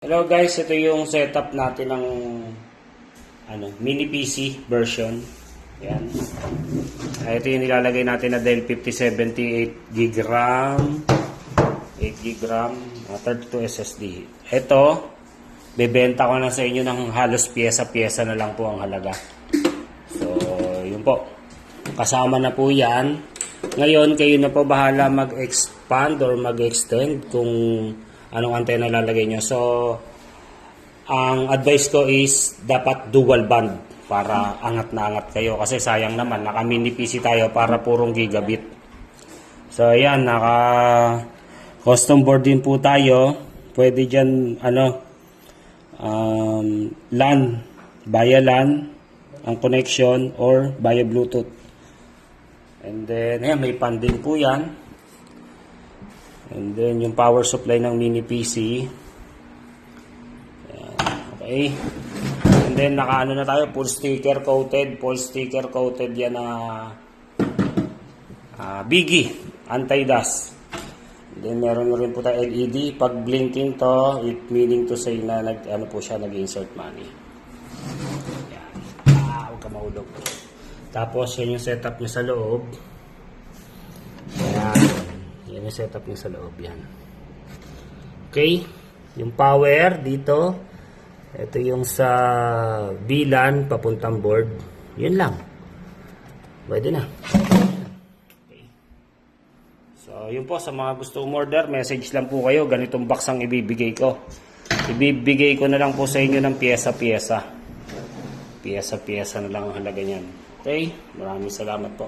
Hello guys, ito yung setup natin ng mini PC version. Yan. Ito yung nilalagay natin na Dell 5070 GB RAM, 8 GB RAM, 32 SSD. Ito, bebenta ko na sa inyo ng halos pyesa-pyesa na lang po ang halaga. So, yun po. Kasama na po yan. Ngayon, kayo na po bahala mag-expand or mag-extend kung anong antena lalagay nyo. So, ang advice ko is dapat dual band para angat na angat kayo. Kasi sayang naman, naka mini PC tayo para purong gigabit. So, ayan, naka custom board din po tayo. Pwede dyan, LAN, via LAN, ang connection, or via Bluetooth. And then, ayan, may pan din po yan. And then, yung power supply ng mini PC. Ayan, okay. And then, nakaano na tayo, full sticker coated. Full sticker coated yan na Biggie, anti-dust. And then, meron rin po tayo LED. Pag blinking to, it meaning to say na nag-insert money. Ayan. Huwag ka mahulog. Tapos, yan yung setup niya sa loob. Ayan. Yan yung setup niya sa loob yan. Okay. Yung power dito. Ito yung sa VLAN papuntang board. Yun lang. Pwede na. Okay. So, yun po. Sa mga gusto umorder, message lang po kayo. Ganitong box ang ibibigay ko. Ibibigay ko na lang po sa inyo ng pyesa-pyesa. Pyesa-pyesa na lang ang halaga niyan. Okay. Maraming salamat po.